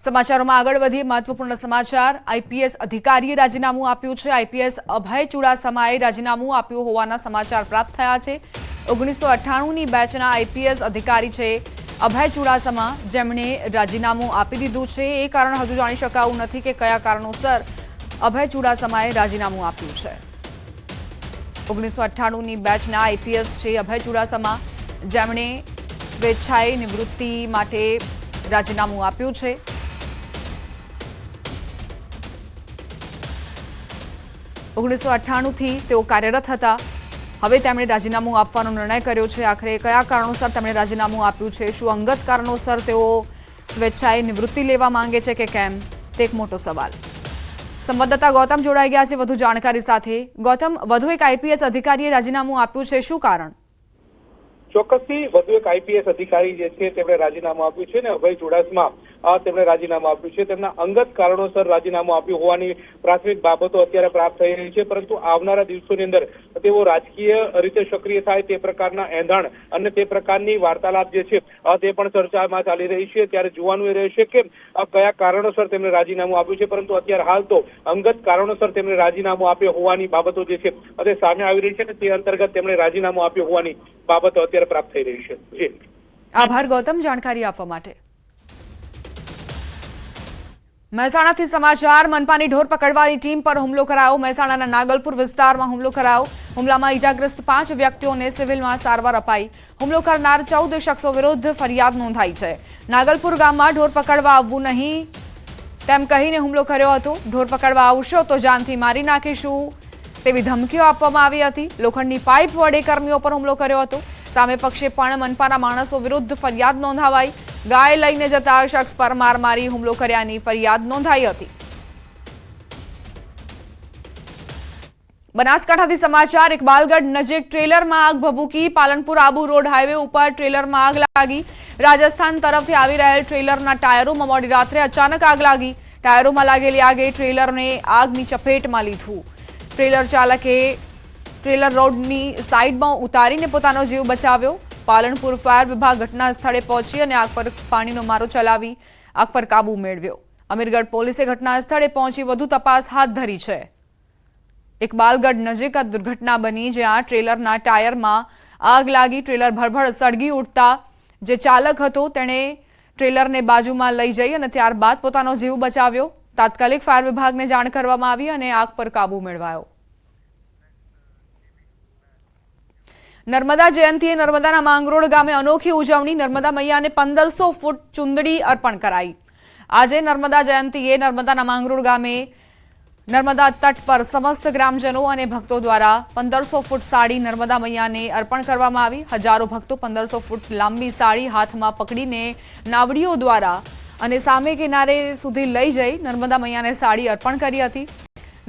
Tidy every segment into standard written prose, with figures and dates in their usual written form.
સમાચારોમાં આગળ વધીએ મહત્વપૂર્ણ સમાચાર આઈપીએસ અધિકારીએ રાજીનામું આપ્યું છે। આઈપીએસ અભય ચુડાસમાએ રાજીનામું આપ્યું હોવાના સમાચાર પ્રાપ્ત થયા છે। 1998ની બેચના આઈપીએસ અધિકારી છે અભય ચુડાસમા, જેમણે રાજીનામું આપી દીધું છે। એ કારણ હજુ જાણી શકાયું નથી કે કયા કારણોસર અભય ચુડાસમાએ રાજીનામું આપ્યું છે। 1998ની બેચના આઈપીએસ છે અભય ચુડાસમા, જેમણે સ્વેચ્છાએ નિવૃત્તિ માટે રાજીનામું આપ્યું છે। 1998થી તેઓ કાર્યરત હતા। હવે તેમણે રાજીનામું આપવાનો નિર્ણય કર્યો છે। આખરે કયા કારણોસર તેમણે રાજીનામું આપ્યું છે? શું અંગત કારણોસર તેઓ સ્વેચ્છાએ નિવૃત્તિ લેવા માંગે છે કે કેમ? તે એક મોટો સવાલ। સંવાદદાતા ગૌતમ જોડાઈ ગયા છે વધુ જાણકારી સાથે। ગૌતમ, વધુ એક આઈપીએસ અધિકારીએ રાજીનામું આપ્યું છે, શું કારણ? ચોક્કસથી વધુ એક આઈપીએસ અધિકારી જે છે તેમણે રાજીનામું આપ્યું છે ને અભય ચુડાસમા તેમણે રાજીનામું આપ્યું છે। તેમના અંગત કારણોસર રાજીનામું આપ્યું હોવાની પ્રાથમિક બાબતો અત્યારે પ્રાપ્ત થઈ રહી છે, પરંતુ આવનારા દિવસોની અંદર તેઓ રાજકીય રીતે સક્રિય થાય તે પ્રકારના એંધાણ અને તે પ્રકારની વાર્તાલાપ જે છે તે પણ ચર્ચામાં ચાલી રહી છે। ત્યારે જોવાનું એ રહેશે કે કયા કારણોસર તેમણે રાજીનામું આપ્યું છે, પરંતુ અત્યારે હાલ તો અંગત કારણોસર તેમણે રાજીનામું આપ્યું હોવાની બાબતો જે છે તે સામે આવી રહી છે અને તે અંતર્ગત તેમણે રાજીનામું આપ્યું હોવાની બાબતો અત્યારે પ્રાપ્ત થઈ રહી છે। જી આભાર ગૌતમ જાણકારી આપવા માટે। મહેસાણાથી સમાચાર મનપાની ઢોર પકડવાની ટીમ પર હુમલો કરાયો। મહેસાણાના નાગલપુર વિસ્તારમાં હુમલો કરાયો। હુમલામાં ઈજાગ્રસ્ત 5 વ્યક્તિઓને સિવિલમાં સારવાર અપાઈ। હુમલો કરનાર 14 શખ્સો વિરુદ્ધ ફરિયાદ નોંધાઈ છે। નાગલપુર ગામમાં ઢોર પકડવા આવવું નહીં તેમ કહીને હુમલો કર્યો હતો। ઢોર પકડવા આવશો તો જાનથી મારી નાખીશું તેવી ધમકીઓ આપવામાં આવી હતી। લોખંડની પાઇપ વડે કર્મીઓ પર હુમલો કર્યો હતો। સામે પક્ષે પણ મનપાના માણસો વિરુદ્ધ ફરિયાદ નોંધાવાઈ। ગાય લઈને જતા શખ્સ પર માર મારી હુમલો કર્યાની ફરિયાદ નોંધાઈ હતી। બનાસકાંઠાથી સમાચાર ઇકબાલગઢ નજીક ટ્રેલરમાં આગ ભભૂકી। પાલનપુર આબુ રોડ હાઈવે ઉપર ટ્રેલરમાં આગ લાગી। રાજસ્થાન તરફથી આવી રહેલ ટ્રેલરના ટાયરોમાં મોડી રાત્રે અચાનક આગ લાગી। ટાયરોમાં લાગેલી આગે ટ્રેલરને આગની ચપેટમાં લીધું। ટ્રેલર ચાલકે ટ્રેલર રોડની સાઈડમાં ઉતારીને પોતાનો જીવ બચાવ્યો। પાલનપુર ફાયર વિભાગ ઘટના સ્થળે પહોંચી અને આગ પર પાણીનો મારો ચલાવી આગ પર કાબુ મેળવ્યો। અમીરગઢ પોલીસે ઘટના સ્થળે પહોંચી વધુ તપાસ હાથ ધરી છે। ઇકબાલગઢ નજીક આ દુર્ઘટના બની, જ્યાં ટ્રેલરના ટાયરમાં આગ લાગી। ટ્રેલર ભરભર સળગી ઉઠતા જે ચાલક હતો તેણે ટ્રેલરને બાજુમાં લઈ જઈ અને ત્યારબાદ પોતાનો જીવ બચાવ્યો। તાત્કાલિક ફાયર વિભાગને જાણ કરવામાં આવી અને આગ પર કાબુ મેળવાયો। નર્મદા જયંતીએ નર્મદાના માંગરોળ ગામે અનોખી ઉજવણી। નર્મદા મૈયાને 1500 ફૂટ ચુંદડી અર્પણ કરાઈ। આજે નર્મદા જયંતીએ નર્મદાના માંગરોળ ગામે નર્મદા તટ પર સમસ્ત ગ્રામજનો અને ભક્તો દ્વારા 1500 ફૂટ સાડી નર્મદા મૈયાને અર્પણ કરવામાં આવી। હજારો ભક્તો 1500 ફૂટ લાંબી સાડી હાથમાં પકડીને નાવડીઓ દ્વારા અને સામે કિનારે સુધી લઈ જઈ નર્મદા મૈયાને સાડી અર્પણ કરી હતી।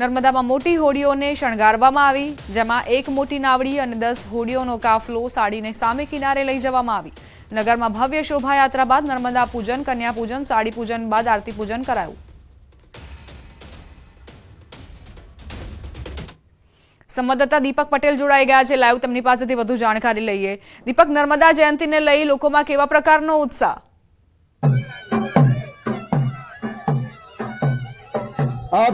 નર્મદામાં મોટી હોડીઓને શણગારવામાં આવી, જેમાં એક મોટી નાવડી અને 10 હોડીઓનો કાફલો સાડીને સામે કિનારે લઈ જવામાં આવી। નગરમાં ભવ્ય શોભાયાત્રા બાદ નર્મદા પૂજન, કન્યા પૂજન, સાડી પૂજન બાદ આરતી પૂજન કરાયું। સંવાદદાતા દીપક પટેલ જોડાઈ ગયા છે લાઈવ, તેમની પાસેથી વધુ જાણકારી લઈએ। દીપક, નર્મદા જયંતીને લઈ લોકોમાં કેવા પ્રકારનો ઉત્સાહ?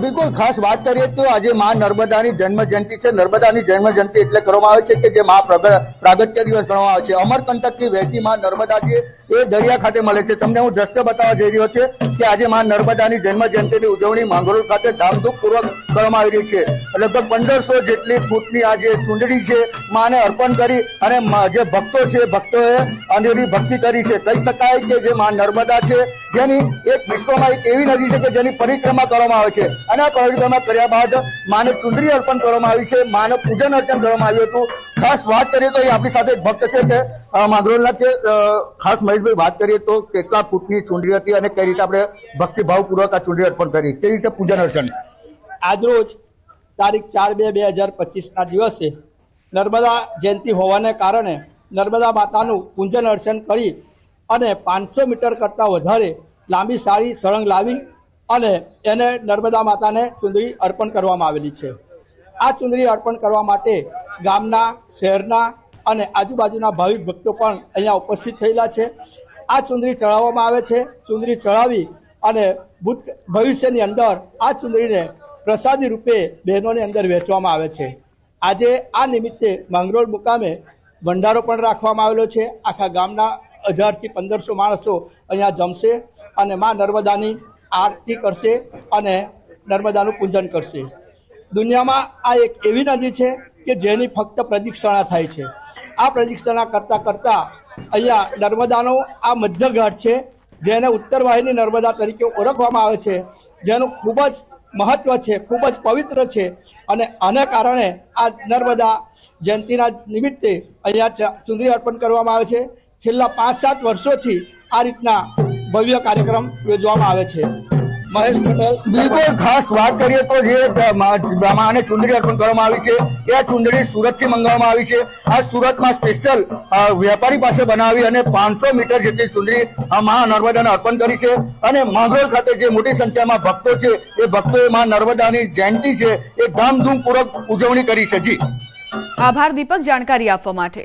બિલકુલ, ખાસ વાત કરીએ તો આજે મા નર્મદાની જન્મ જયંતિ છે। નર્મદાની જન્મ જયંતિ એટલે કરવામાં આવે છે કે જે મા પ્રાગટ્ય દિવસ ગણવામાં આવે છે। અમરકંટકથી વહેતી મા નર્મદા છે એ દરિયા ખાતે મળે છે। તમને હું દ્રશ્ય બતાવવા જઈ રહ્યો છે કે આજે મા નર્મદાની જન્મ જયંતિની ઉજવણી માંગરોળ ખાતે ધામધૂમપૂર્વક કરવામાં આવી રહી છે। લગભગ 1500 જેટલી ફૂટની આ જે ચૂંદડી છે માને અર્પણ કરી અને જે ભક્તો છે ભક્તોએ અનેરી ભક્તિ કરી છે। કહી શકાય કે જે મા નર્મદા છે જેની એક વિશ્વમાં એક એવી નદી છે કે જેની પરિક્રમા કરવામાં આવે છે અને આ પરિક્રમા કર્યા બાદ માને ચુંદડી અર્પણ કરવામાં આવી છે, માને પૂજન અર્ચન કરવામાં આવ્યું હતું। ખાસ વાત કરીએ તો આપણી સાથે ભક્ત છે કે માંગરોળના છે, ખાસ મહેશભાઈ વાત કરીએ તો કેટલા ફૂટની ચુંદડી હતી અને કઈ રીતે આપણે ભક્તિભાવપૂર્વક આ ચુંદડી અર્પણ કરી, કેવી રીતે પૂજન અર્ચન? આજરોજ તારીખ 4/2/2025ના દિવસે નર્મદા જયંતિ હોવાને કારણે નર્મદા માતાનું પૂજન અર્ચન કરી અને 500 મીટર કરતાં વધારે લાંબી સાડી સળંગ લાવી અને એને નર્મદા માતાને ચુંદડી અર્પણ કરવામાં આવેલી છે। આ ચુંદડી અર્પણ કરવા માટે ગામના, શહેરના અને આજુબાજુના ભાવિક ભક્તો પણ અહીંયા ઉપસ્થિત થયેલા છે। આ ચુંદડી ચડાવવામાં આવે છે। ચુંદડી ચડાવી અને ભવિષ્યની અંદર આ ચૂંદડીને પ્રસાદી રૂપે બહેનોની અંદર વહેંચવામાં આવે છે. આજે આ નિમિત્તે માંગરોળ મુકામે ભંડારો પણ રાખવામાં આવેલો છે. આખા ગામના 1000 થી 1500 માણસો અહીંયા જમશે અને માં નર્મદાની આરતી કરશે અને નર્મદાનું પૂજન કરશે. દુનિયામાં આ એક એવી નદી છે કે જેની ફક્ત પ્રદક્ષિણા થાય છે. આ પ્રદક્ષિણા કરતા કરતા અહીંયા નર્મદાનો આ મધ્યઘાટ છે, જેને ઉત્તર વાહિની નર્મદા તરીકે ઓળખવામાં આવે છે, જેનું ખૂબ જ મહત્વ છે, ખૂબ જ પવિત્ર છે. અને આને કારણે આ નર્મદા જયંતિના નિમિત્તે અહીંયા ચુંદડી અર્પણ કરવામાં આવે છે. છેલ્લા 5-7 વર્ષોથી આ રીતના ભવ્ય કાર્યક્રમ યોજવામાં આવે છે. મહેશ પટેલ. બિલકુલ ખાસ વાત કરીએ તો જે માને ચુંદડી અર્પણ કરવામાં આવી છે એ આ ચુંદડી સુરતથી મંગાવવામાં આવી છે. આ સુરતમાં સ્પેશિયલ વેપારી પાસે બનાવી અને 500 મીટર જેટલી ચુંદડી મા નર્મદાને અર્પણ કરી છે. અને માંગરોળ ખાતે જે મોટી સંખ્યામાં ભક્તો છે એ ભક્તોએ મા નર્મદાની જયંતિ છે એ ધામધૂમપૂર્વક ઉજવણી કરી છે. જી આભાર દીપક જાણકારી આપવા માટે.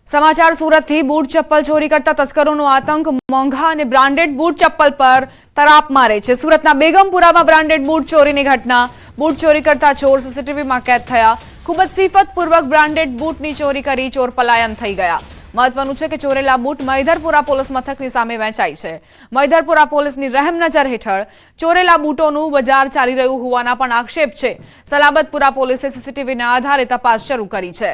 સમાચાર સુરતથી. બૂટ ચપ્પલ ચોરી કરતા તસ્કરોનો આતંક. મોંઘા અને બ્રાન્ડેડ બૂટ ચપ્પલ પર તરાપ મારે છે. સુરતના બેગમપુરામાં બ્રાન્ડેડ બૂટ ચોરીની ઘટના. બૂટ ચોરી કરતા ચોર સીસીટીવીમાં કેદ થયા. ખૂબ જ સિફતપૂર્વક બ્રાન્ડેડ બૂટની ચોરી કરી ચોર પલાયન થઈ ગયા. મહત્વનું છે કે ચોરેલા બૂટ મહિધરપુરા પોલીસ મથકની સામે વેચાઈ છે. મહિધરપુરા પોલીસની રહેમ નજર હેઠળ ચોરેલા બૂટોનું બજાર ચાલી રહ્યું હોવાના પણ આક્ષેપ છે. સલાબતપુરા પોલીસે સીસીટીવીના આધારે તપાસ શરૂ કરી છે.